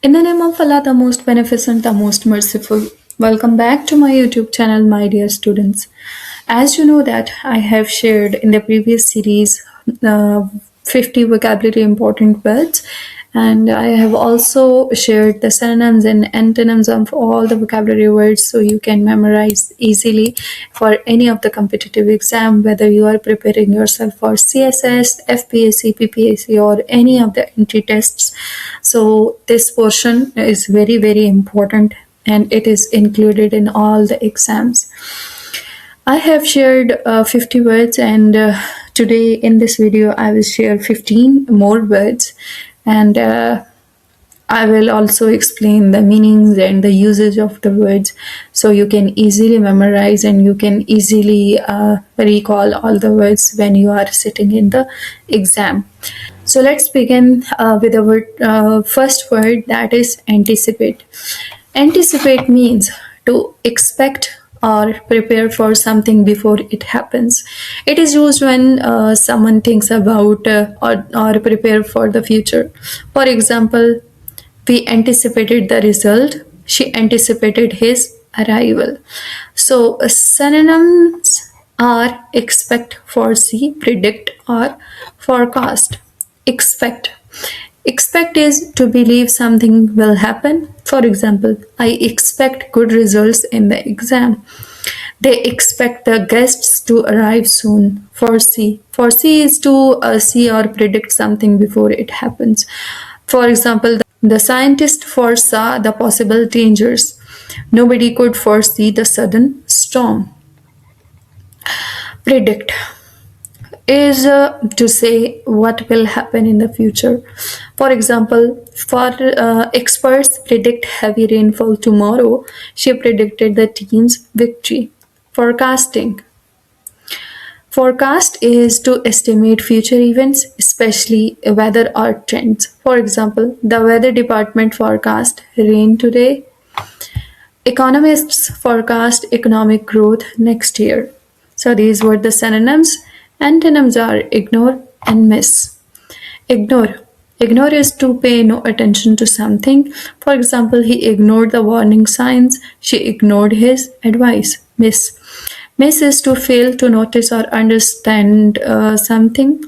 In the name of Allah, the most beneficent, the most merciful. Welcome back to my YouTube channel, my dear students. As you know that I have shared in the previous series 50 vocabulary important words, and I have also shared the synonyms and antonyms of all the vocabulary words so you can memorize easily for any of the competitive exam, whether you are preparing yourself for CSS, FPSC, PPSC, or any of the entry tests. So this portion is very important and it is included in all the exams. I have shared 50 words, and today in this video I will share 15 more words, and I will also explain the meanings and the usage of the words so you can easily memorize and you can easily recall all the words when you are sitting in the exam. So let's begin with our first word, that is anticipate. Anticipate means to expect or prepare for something before it happens. It is used when someone thinks about or prepare for the future. For example, we anticipated the result. She anticipated his arrival. So synonyms are expect, foresee, predict, or forecast. Expect. Expect is to believe something will happen. For example, I expect good results in the exam. They expect the guests to arrive soon. Foresee. Foresee is to see or predict something before it happens. For example, the scientist foresaw the possible dangers. Nobody could foresee the sudden storm. Predict is to say what will happen in the future. For example, for experts predict heavy rainfall tomorrow. She predicted the team's victory. Forecasting. Forecast is to estimate future events, especially weather or trends. For example, the weather department forecast rain today. Economists forecast economic growth next year. So these were the synonyms. Antonyms are ignore and miss. Ignore. Ignore is to pay no attention to something. For example, he ignored the warning signs. She ignored his advice. Miss. Miss is to fail to notice or understand something.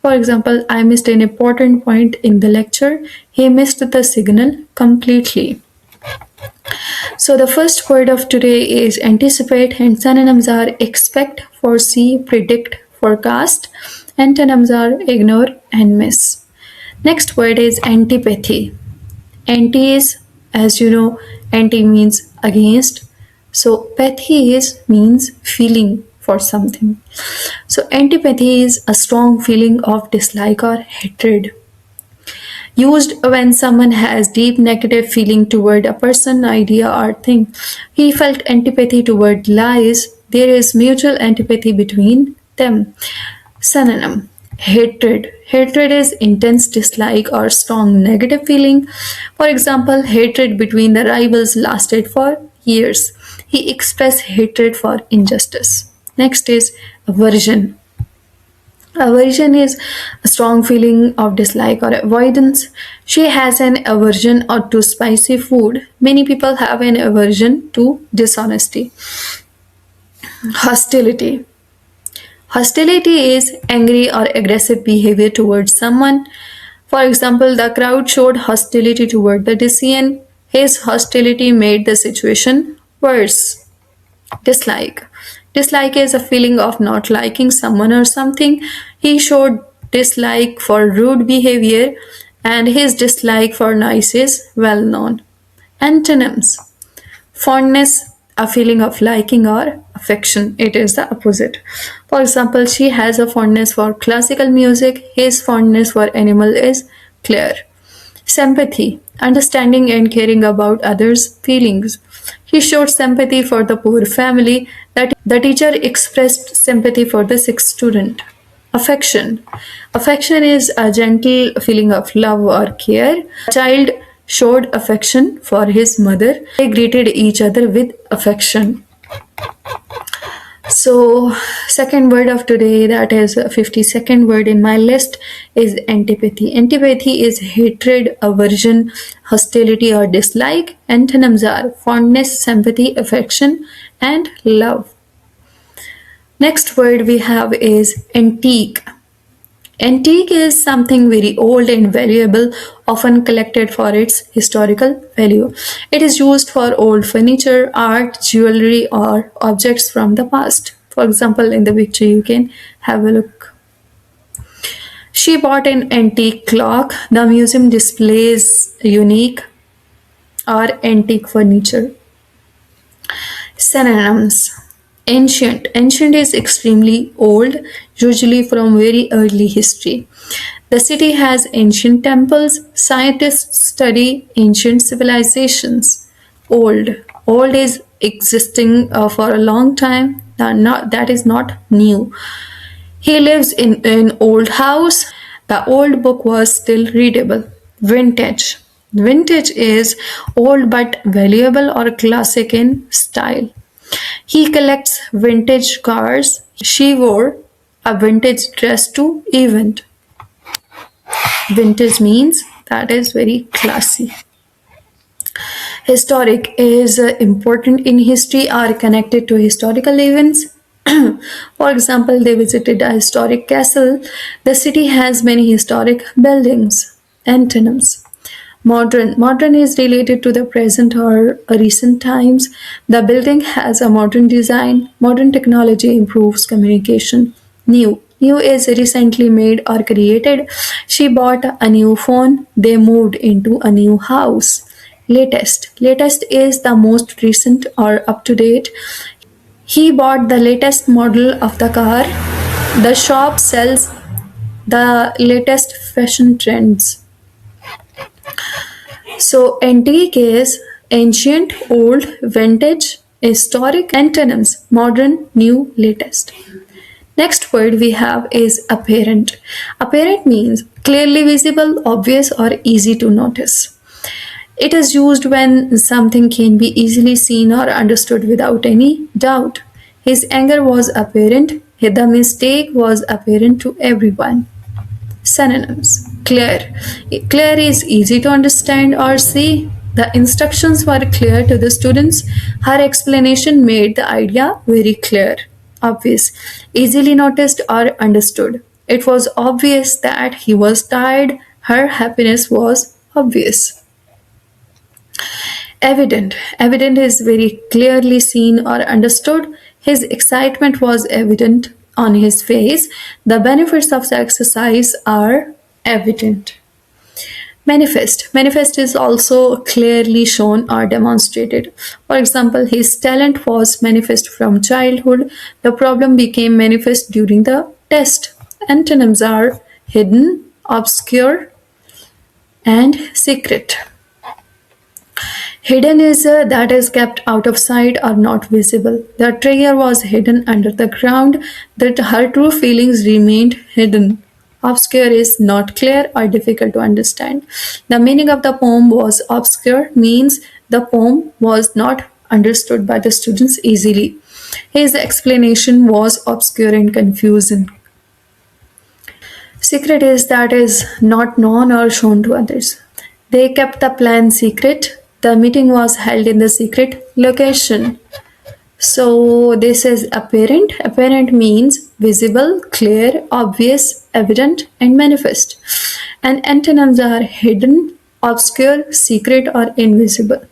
For example, I missed an important point in the lecture. He missed the signal completely. So the first word of today is anticipate, and synonyms are expect, foresee, predict, forecast. Antonyms are ignore and miss. Next word is antipathy. Anti is, as you know, anti means against. So pathy is means feeling for something. So antipathy is a strong feeling of dislike or hatred. Used when someone has deep negative feeling toward a person, idea, or thing. He felt antipathy toward lies. There is mutual antipathy between them. Synonym. Hatred. Hatred is intense dislike or strong negative feeling. For example, hatred between the rivals lasted for years. He expressed hatred for injustice. Next is aversion. Aversion is a strong feeling of dislike or avoidance. She has an aversion to spicy food. Many people have an aversion to dishonesty. Hostility. Hostility is angry or aggressive behavior towards someone. For example, the crowd showed hostility toward the decision. His hostility made the situation worse. Dislike. Dislike is a feeling of not liking someone or something. He showed dislike for rude behavior, and his dislike for nice is well known. Antonyms. Fondness, a feeling of liking or affection. It is the opposite. For example, she has a fondness for classical music. His fondness for animal is clear. Sympathy, understanding and caring about others' feelings. He showed sympathy for the poor family. That the teacher expressed sympathy for the sick student. Affection. Affection is a gentle feeling of love or care. A child showed affection for his mother. They greeted each other with affection. So, second word of today, that is 52nd word in my list, is antipathy. Antipathy is hatred, aversion, hostility, or dislike. Antonyms are fondness, sympathy, affection, and love. Next word we have is antique. Antique is something very old and valuable, often collected for its historical value. It is used for old furniture, art, jewelry, or objects from the past. For example, in the picture, you can have a look. She bought an antique clock. The museum displays unique or antique furniture. Synonyms. Ancient. Ancient is extremely old, usually from very early history. The city has ancient temples. Scientists study ancient civilizations. Old. Old is existing for a long time. That is not new. He lives in an old house. The old book was still readable. Vintage. Vintage is old but valuable or classic in style. He collects vintage cars. She wore a vintage dress to event. Vintage means that is very classy. Historic is important in history or connected to historical events. For example, they visited a historic castle. The city has many historic buildings. Antonyms. Modern. Modern is related to the present or recent times. The building has a modern design. Modern technology improves communication. New. New is recently made or created. She bought a new phone. They moved into a new house. Latest. Latest is the most recent or up to date. He bought the latest model of the car. The shop sells the latest fashion trends. So, antique is ancient, old, vintage, historic. Antonyms: modern, new, latest. Next word we have is apparent. Apparent means clearly visible, obvious, or easy to notice. It is used when something can be easily seen or understood without any doubt. His anger was apparent. The mistake was apparent to everyone. Synonyms. Clear. Clear is easy to understand or see. The instructions were clear to the students. Her explanation made the idea very clear. Obvious. Easily noticed or understood. It was obvious that he was tired. Her happiness was obvious. Evident. Evident is very clearly seen or understood. His excitement was evident on his face. The benefits of the exercise are evident. Manifest. Manifest is also clearly shown or demonstrated. For example, his talent was manifest from childhood. The problem became manifest during the test. Antonyms are hidden, obscure, and secret. Hidden is that is kept out of sight or not visible. The treasure was hidden under the ground, that her true feelings remained hidden. Obscure is not clear or difficult to understand. The meaning of the poem was obscure, means the poem was not understood by the students easily. His explanation was obscure and confusing. Secret is that is not known or shown to others. They kept the plan secret. The meeting was held in the secret location. So this is apparent. Apparent means visible, clear, obvious, evident, and manifest. And antonyms are hidden, obscure, secret, or invisible.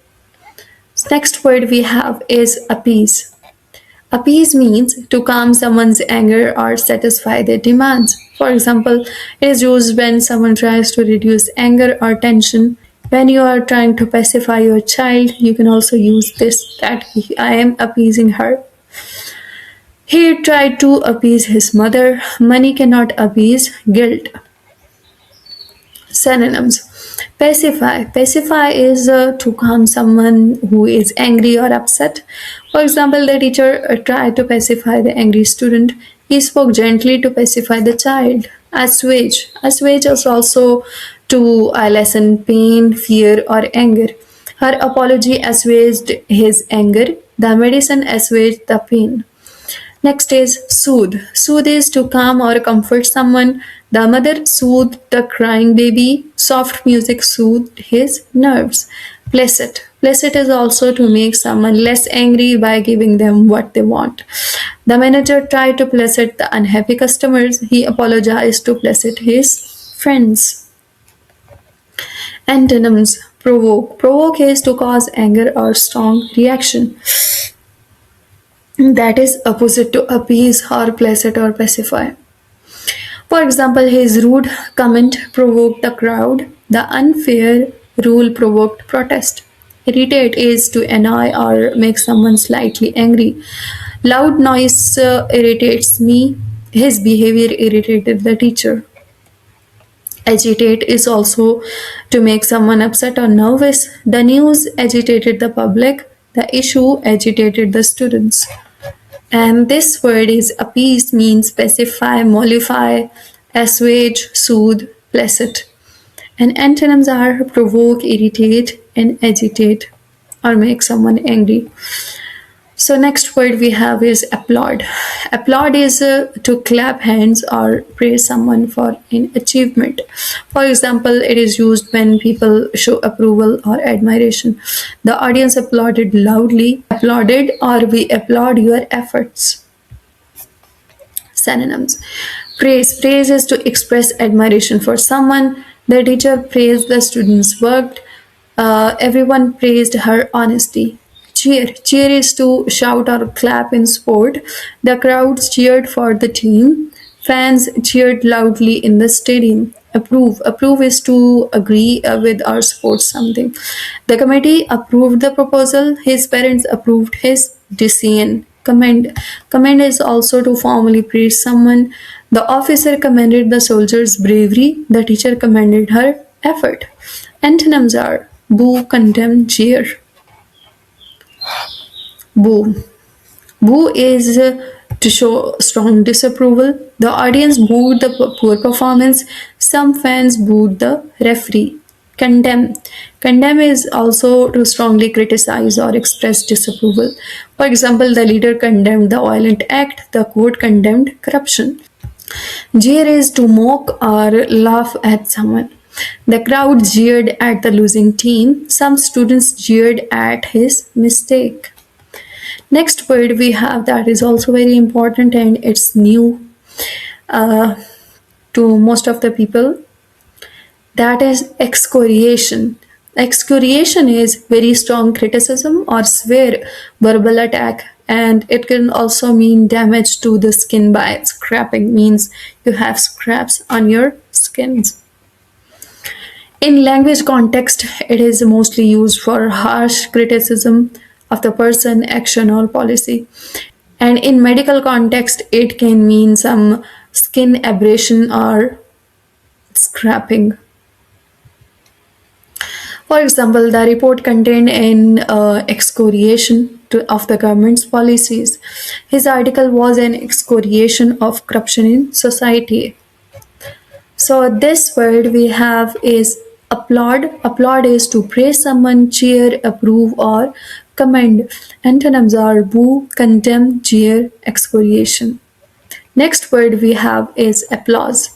Next word we have is appease. Appease means to calm someone's anger or satisfy their demands. For example, it is used when someone tries to reduce anger or tension. When you are trying to pacify your child, you can also use this, that I am appeasing her. He tried to appease his mother. Money cannot appease guilt. Synonyms. Pacify. Pacify is to calm someone who is angry or upset. For example, the teacher tried to pacify the angry student. He spoke gently to pacify the child. Assuage. Assuage is also to lessen pain, fear, or anger. Her apology assuaged his anger. The medicine assuaged the pain. Next is soothe. Soothe is to calm or comfort someone. The mother soothed the crying baby. Soft music soothed his nerves. Placid. Placid is also to make someone less angry by giving them what they want. The manager tried to placid the unhappy customers. He apologized to placid his friends. Antonyms: provoke. Provoke is to cause anger or strong reaction. That is opposite to appease or placid or pacify. For example, his rude comment provoked the crowd. The unfair rule provoked protest. Irritate is to annoy or make someone slightly angry. Loud noise irritates me. His behavior irritated the teacher. Agitate is also to make someone upset or nervous. The news agitated the public. The issue agitated the students. And this word is appease means pacify, mollify, assuage, soothe, placid. And antonyms are provoke, irritate, and agitate or make someone angry. So next word we have is applaud. Applaud is to clap hands or praise someone for an achievement. For example, it is used when people show approval or admiration. The audience applauded loudly. Applauded or we applaud your efforts. Synonyms. Praise. Praise is to express admiration for someone. The teacher praised the student's work. Everyone praised her honesty. Cheer. Cheer is to shout or clap in sport. The crowds cheered for the team. Fans cheered loudly in the stadium. Approve. Approve is to agree with or support something. The committee approved the proposal. His parents approved his decision. Commend. Commend is also to formally praise someone. The officer commended the soldier's bravery. The teacher commended her effort. Antonyms are boo, condemn, jeer. Boo. Boo is to show strong disapproval. The audience booed the poor performance. Some fans booed the referee. Condemn. Condemn is also to strongly criticize or express disapproval. For example, the leader condemned the violent act. The court condemned corruption. Jeer is to mock or laugh at someone. The crowd jeered at the losing team. Some students jeered at his mistake. Next word we have that is also very important and it's new to most of the people. That is excoriation. Excoriation is very strong criticism or severe verbal attack, and it can also mean damage to the skin by scraping, means you have scraps on your skins. In language context, it is mostly used for harsh criticism of the person, action, or policy. And in medical context, it can mean some skin abrasion or scraping. For example, the report contained an excoriation of the government's policies. His article was an excoriation of corruption in society. So this word we have is applaud. Applaud is to praise someone, cheer, approve, or commend. Antonyms are boo, condemn, jeer, excoriation. Next word we have is applause.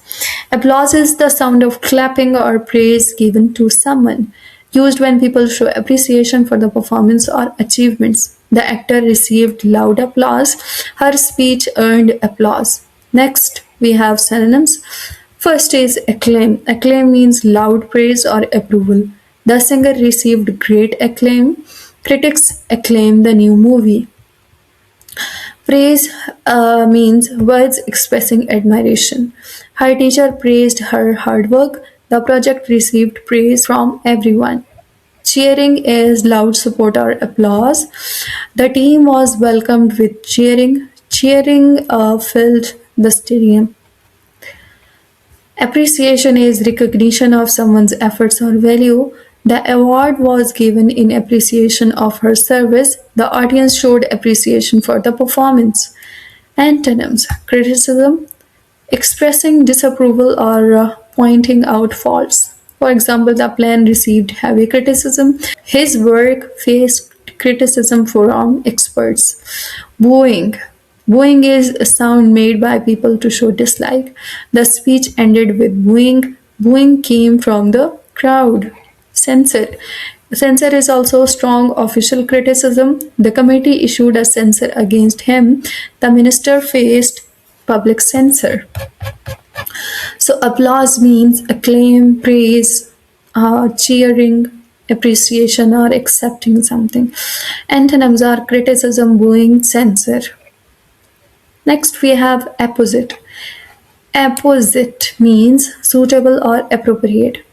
Applause is the sound of clapping or praise given to someone, used when people show appreciation for the performance or achievements. The actor received loud applause. Her speech earned applause. Next, we have synonyms. First is acclaim. Acclaim means loud praise or approval. The singer received great acclaim. Critics acclaim the new movie. Praise means words expressing admiration. Her teacher praised her hard work. The project received praise from everyone. Cheering is loud support or applause. The team was welcomed with cheering. Cheering filled the stadium. Appreciation is recognition of someone's efforts or value. The award was given in appreciation of her service. The audience showed appreciation for the performance. Antonyms: criticism, expressing disapproval or pointing out faults. For example, the plan received heavy criticism. His work faced criticism from experts. Booing. Booing is a sound made by people to show dislike. The speech ended with booing. Booing came from the crowd. Censor. Censor is also strong official criticism. The committee issued a censor against him. The minister faced public censor. So applause means acclaim, praise, cheering, appreciation, or accepting something. Antonyms are criticism, booing, censor. Next, we have apposite. Apposite means suitable or appropriate.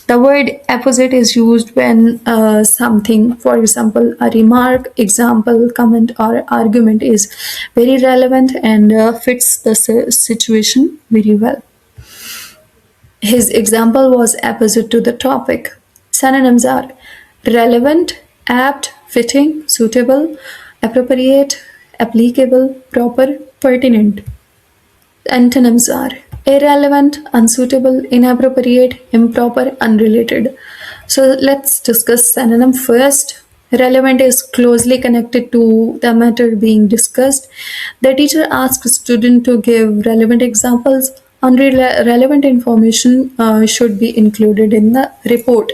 The word apposite is used when something, for example, a remark, example, comment, or argument is very relevant and fits the situation very well. His example was apposite to the topic. Synonyms are relevant, apt, fitting, suitable, appropriate, applicable, proper, pertinent. Antonyms are irrelevant, unsuitable, inappropriate, improper, unrelated. So let's discuss synonym first. Relevant is closely connected to the matter being discussed. The teacher asks student to give relevant examples. Relevant information should be included in the report.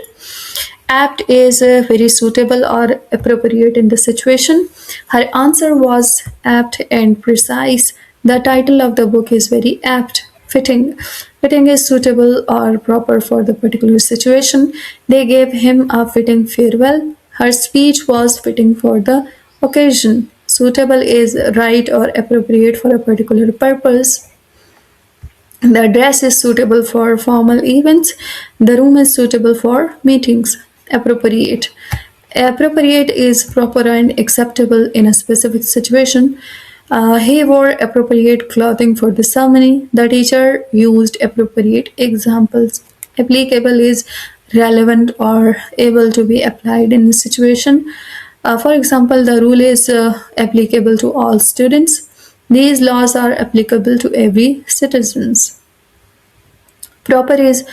Apt is very suitable or appropriate in the situation. Her answer was apt and precise. The title of the book is very apt. Fitting. Fitting is suitable or proper for the particular situation. They gave him a fitting farewell. Her speech was fitting for the occasion. Suitable is right or appropriate for a particular purpose. The dress is suitable for formal events. The room is suitable for meetings. Appropriate. Appropriate is proper and acceptable in a specific situation. He wore appropriate clothing for the ceremony. The teacher used appropriate examples. Applicable is relevant or able to be applied in the situation. For example, the rule is applicable to all students. These laws are applicable to every citizens. Proper is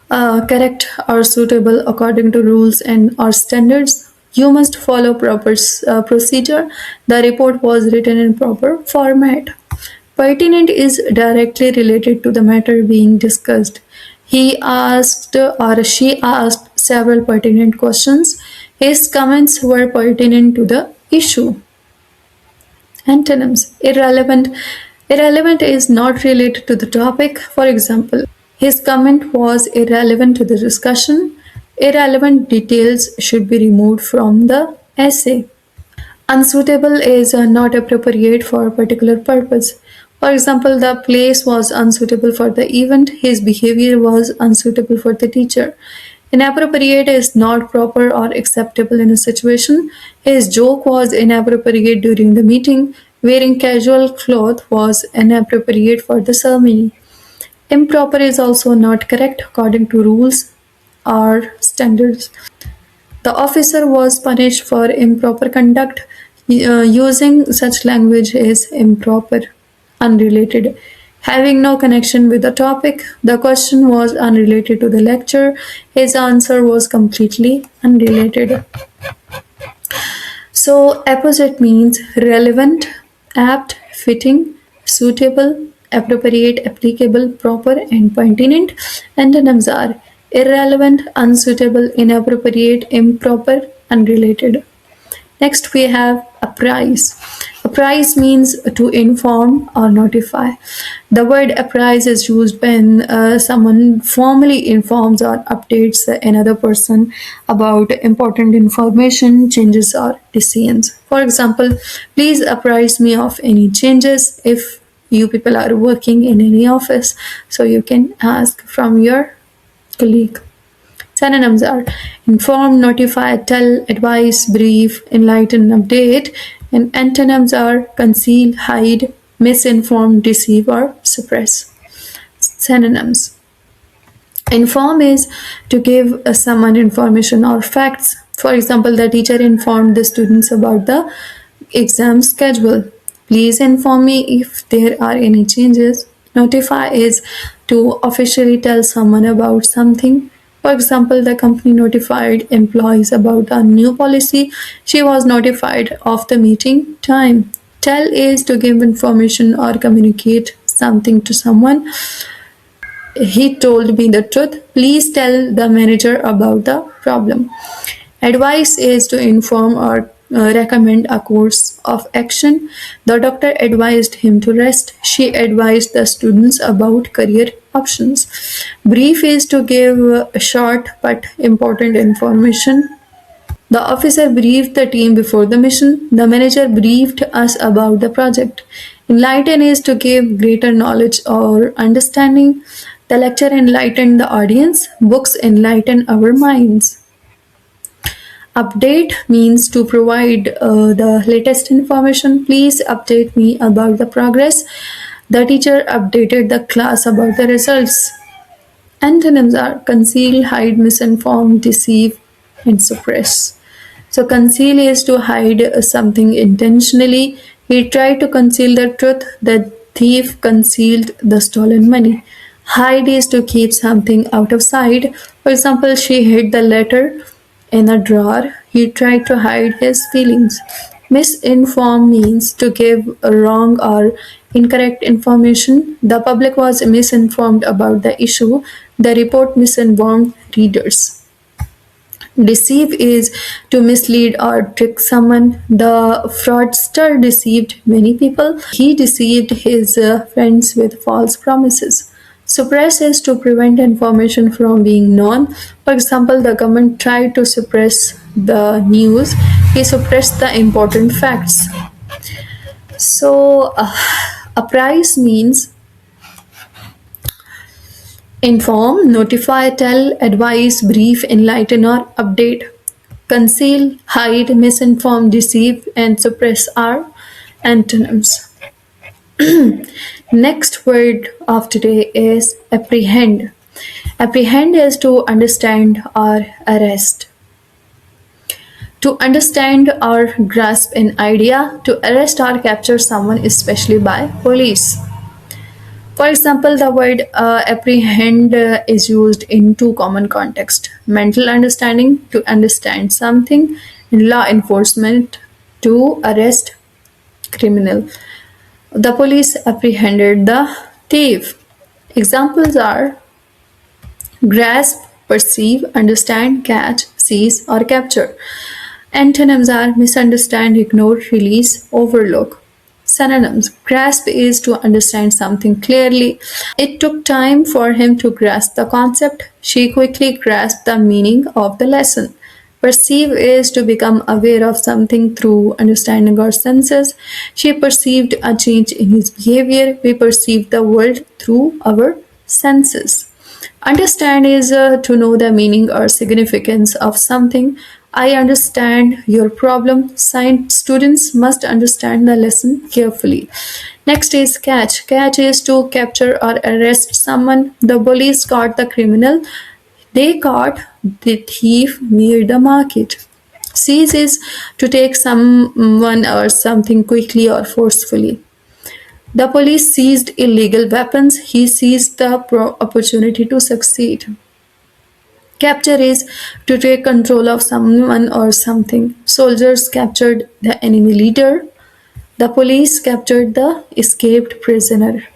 correct or suitable according to rules and or standards. You must follow proper procedure. The report was written in proper format. Pertinent is directly related to the matter being discussed. He asked or she asked several pertinent questions. His comments were pertinent to the issue. Antonyms. Irrelevant. Irrelevant is not related to the topic. For example, his comment was irrelevant to the discussion. Irrelevant details should be removed from the essay. Unsuitable is not appropriate for a particular purpose. For example, the place was unsuitable for the event. His behavior was unsuitable for the teacher. Inappropriate is not proper or acceptable in a situation. His joke was inappropriate during the meeting. Wearing casual cloth was inappropriate for the ceremony. Improper is also not correct according to rules or standards. The officer was punished for improper conduct. Using such language is improper. Unrelated. Having no connection with the topic, the question was unrelated to the lecture. His answer was completely unrelated. So, apposite means relevant, apt, fitting, suitable, appropriate, applicable, proper, and pertinent. Antonyms are irrelevant, unsuitable, inappropriate, improper, unrelated. Next, we have apprise. Apprise means to inform or notify. The word apprise is used when someone formally informs or updates another person about important information, changes, or decisions. For example, please apprise me of any changes if you people are working in any office, so you can ask from your colleague. Synonyms are inform, notify, tell, advise, brief, enlighten, update. And antonyms are conceal, hide, misinform, deceive, or suppress. Synonyms. Inform is to give someone information or facts. For example, the teacher informed the students about the exam schedule. Please inform me if there are any changes. Notify is to officially tell someone about something. For example, the company notified employees about a new policy. She was notified of the meeting time. Tell is to give information or communicate something to someone. He told me the truth. Please tell the manager about the problem. Advice is to inform or recommend a course of action. The doctor advised him to rest. She advised the students about career options. Brief is to give short but important information. The officer briefed the team before the mission. The manager briefed us about the project. Enlighten is to give greater knowledge or understanding. The lecture enlightened the audience. Books enlighten our minds. Update means to provide the latest information. Please update me about the progress. The teacher updated the class about the results. Antonyms are conceal, hide, misinform, deceive, and suppress. So, conceal is to hide something intentionally. He tried to conceal the truth. The thief concealed the stolen money. Hide is to keep something out of sight. For example, she hid the letter in a drawer. He tried to hide his feelings. Misinform means to give wrong or incorrect information. The public was misinformed about the issue. The report misinformed readers. Deceive is to mislead or trick someone. The fraudster deceived many people. He deceived his friends with false promises. Suppress is to prevent information from being known. For example, the government tried to suppress the news. He suppressed the important facts. So, apprise means inform, notify, tell, advise, brief, enlighten, or update. Conceal, hide, misinform, deceive, and suppress are antonyms. Next word of today is apprehend. Apprehend is to understand or arrest. To understand or grasp an idea, to arrest or capture someone, especially by police. For example, the word apprehend is used in two common contexts: mental understanding, to understand something, and law enforcement, to arrest criminal. The police apprehended the thief. Examples are grasp, perceive, understand, catch, seize, or capture. Antonyms are misunderstand, ignore, release, overlook. Synonyms: grasp is to understand something clearly. It took time for him to grasp the concept. She quickly grasped the meaning of the lesson. Perceive is to become aware of something through understanding or senses. She perceived a change in his behavior. We perceive the world through our senses. Understand is to know the meaning or significance of something. I understand your problem. Science students must understand the lesson carefully. Next is catch. Catch is to capture or arrest someone. The police caught the criminal. They caught the thief near the market. Seize is to take someone or something quickly or forcefully. The police seized illegal weapons. He seized the opportunity to succeed. Capture is to take control of someone or something. Soldiers captured the enemy leader. The police captured the escaped prisoner.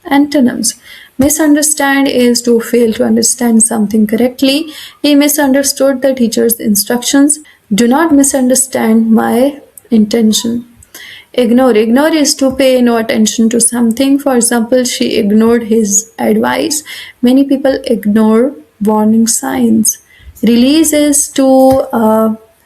Antonyms: misunderstand is to fail to understand something correctly. He misunderstood the teacher's instructions. Do not misunderstand my intention. Ignore. Ignore is to pay no attention to something. For example, she ignored his advice. Many people ignore warning signs. Release is to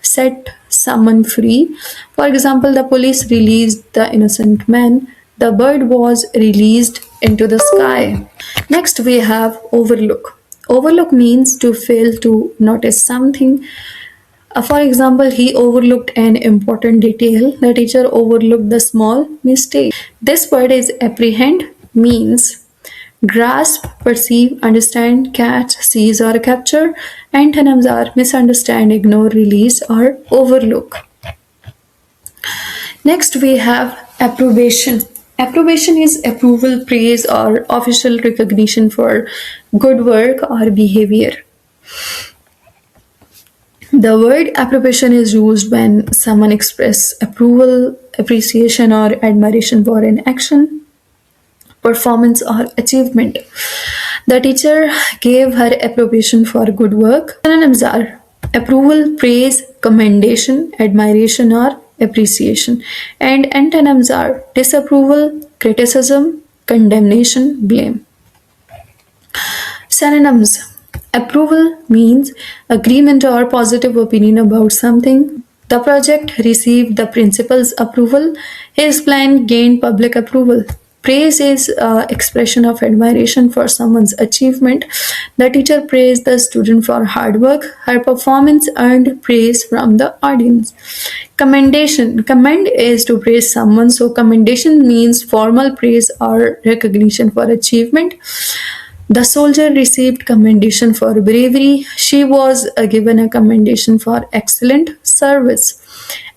set someone free. For example, the police released the innocent man. The bird was released into the sky. Next, we have overlook. Overlook means to fail to notice something. For example, he overlooked an important detail. The teacher overlooked the small mistake. This word is apprehend, means grasp, perceive, understand, catch, seize, or capture. Antonyms are misunderstand, ignore, release, or overlook. Next, we have approbation. Approbation is approval, praise, or official recognition for good work or behavior. The word approbation is used when someone expresses approval, appreciation or admiration for an action, performance, or achievement. The teacher gave her approbation for good work. Synonyms are approval, praise, commendation, admiration, or appreciation. And antonyms are disapproval, criticism, condemnation, blame. Synonyms: approval means agreement or positive opinion about something. The project received the principal's approval. His plan gained public approval. Praise is expression of admiration for someone's achievement. The teacher praised the student for hard work. Her performance earned praise from the audience. Commendation. Commend is to praise someone, so commendation means formal praise or recognition for achievement. The soldier received commendation for bravery. She was given a commendation for excellent service.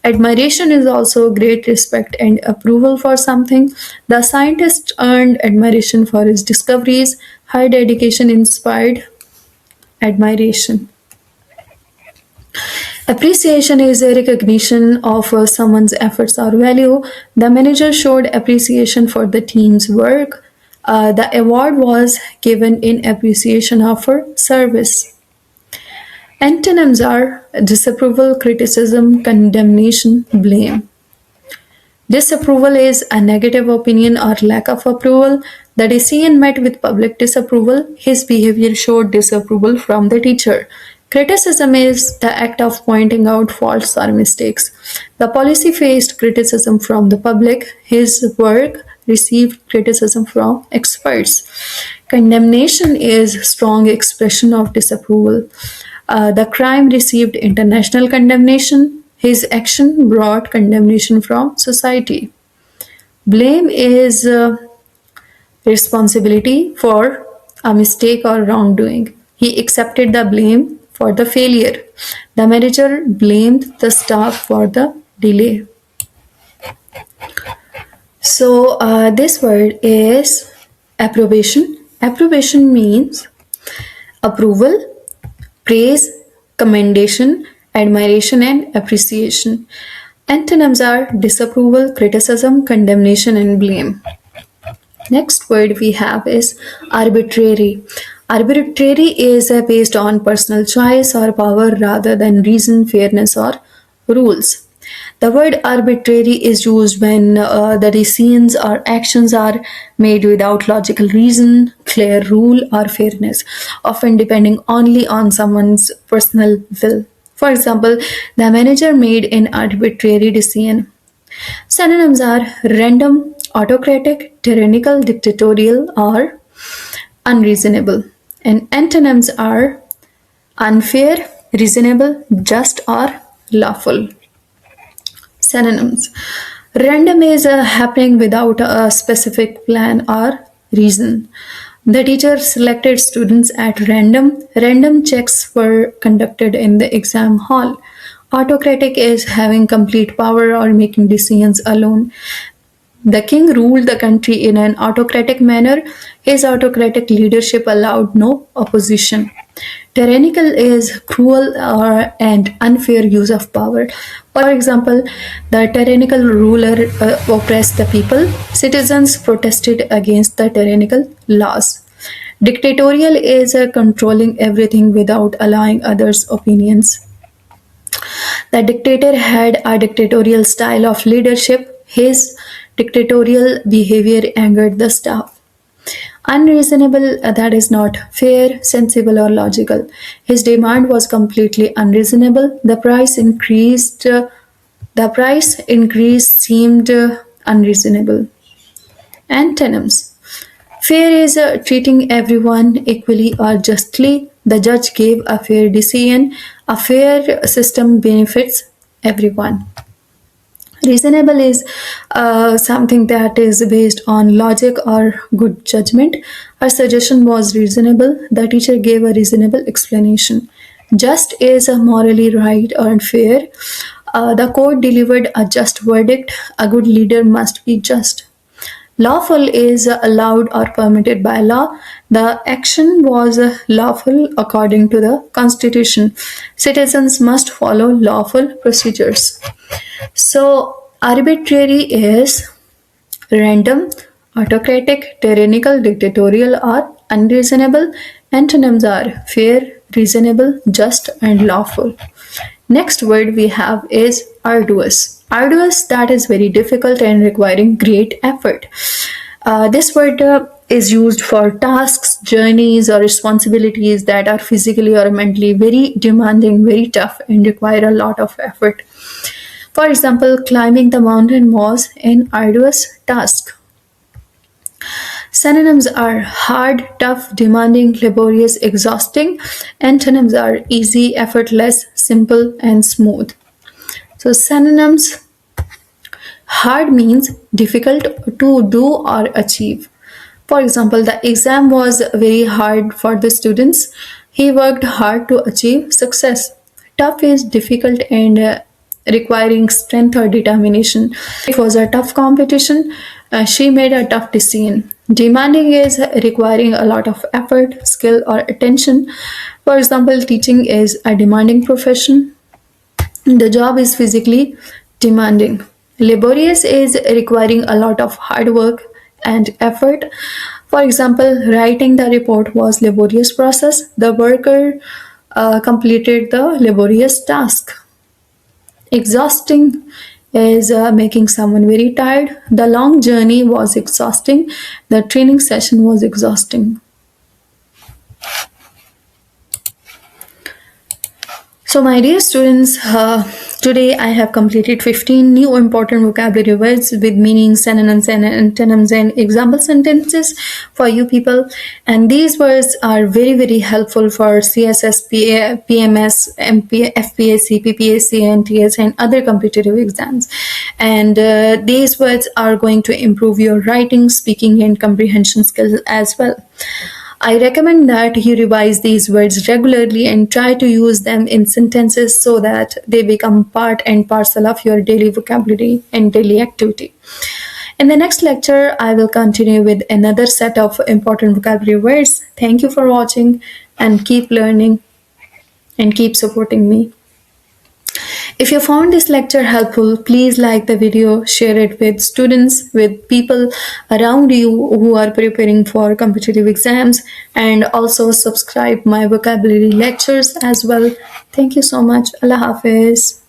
Admiration is also great respect and approval for something. The scientist earned admiration for his discoveries. Her dedication inspired admiration. Appreciation is a recognition of someone's efforts or value. The manager showed appreciation for the team's work. The award was given in appreciation of her service. Antonyms are disapproval, criticism, condemnation, blame. Disapproval is a negative opinion or lack of approval. The decision met with public disapproval. His behavior showed disapproval from the teacher. Criticism is the act of pointing out faults or mistakes. The policy faced criticism from the public. His work received criticism from experts. Condemnation is strong expression of disapproval. The crime received international condemnation. His action brought condemnation from society. Blame is responsibility for a mistake or wrongdoing. He accepted the blame for the failure. The manager blamed the staff for the delay. So, this word is approbation. Approbation means approval, praise, commendation, admiration, and appreciation. Antonyms are disapproval, criticism, condemnation, and blame. Next word we have is arbitrary. Arbitrary is based on personal choice or power rather than reason, fairness, or rules. The word arbitrary is used when the decisions or actions are made without logical reason, clear rule, or fairness, often depending only on someone's personal will. For example, the manager made an arbitrary decision. Synonyms are random, autocratic, tyrannical, dictatorial, or unreasonable. And antonyms are unfair, reasonable, just, or lawful. Synonyms: random is happening without a specific plan or reason. The teacher selected students at random. Random checks were conducted in the exam hall. Autocratic is having complete power or making decisions alone. The king ruled the country in an autocratic manner. His autocratic leadership allowed no opposition. Tyrannical is cruel and unfair use of power. For example, the tyrannical ruler oppressed the people. Citizens protested against the tyrannical laws. Dictatorial is controlling everything without allowing others' opinions. The dictator had a dictatorial style of leadership. His dictatorial behavior angered the staff. Unreasonable, that is not fair, sensible, or logical. His demand was completely unreasonable. The price increase seemed unreasonable. Antonyms: fair is treating everyone equally or justly. The judge gave a fair decision. A fair system benefits everyone. Reasonable is something that is based on logic or good judgment. Her suggestion was reasonable. The teacher gave a reasonable explanation. Just is morally right or fair. The court delivered a just verdict. A good leader must be just. Lawful is allowed or permitted by law. The action was lawful according to the Constitution. Citizens must follow lawful procedures. So, Arbitrary is random, autocratic, tyrannical, dictatorial, or unreasonable. Antonyms are fair, reasonable, just, and lawful. Next word we have is arduous. Arduous, that is very difficult and requiring great effort. This word is used for tasks, journeys, or responsibilities that are physically or mentally very demanding, very tough, and require a lot of effort. For example, climbing the mountain was an arduous task. Synonyms are hard, tough, demanding, laborious, exhausting. Antonyms are easy, effortless, simple, and smooth. So, synonyms: hard means difficult to do or achieve. For example, the exam was very hard for the students. He worked hard to achieve success. Tough is difficult and requiring strength or determination. It was a tough competition. She made a tough decision. Demanding is requiring a lot of effort, skill, or attention. For example, teaching is a demanding profession. The job is physically demanding. Laborious is requiring a lot of hard work and effort. For example, writing the report was laborious process. The worker completed the laborious task. Exhausting is making someone very tired. The long journey was exhausting. The training session was exhausting. So, my dear students, today I have completed 15 new important vocabulary words with meanings, synonyms, and antonyms, and example sentences for you people. And these words are very, very helpful for CSS, PMS, FPSC, PPSC, NTS, and other competitive exams. And these words are going to improve your writing, speaking, and comprehension skills as well. I recommend that you revise these words regularly and try to use them in sentences so that they become part and parcel of your daily vocabulary and daily activity. In the next lecture, I will continue with another set of important vocabulary words. Thank you for watching and keep learning and keep supporting me. If you found this lecture helpful, please like the video, share it with students, with people around you who are preparing for competitive exams, and also subscribe my vocabulary lectures as well. Thank you so much. Allah Hafiz.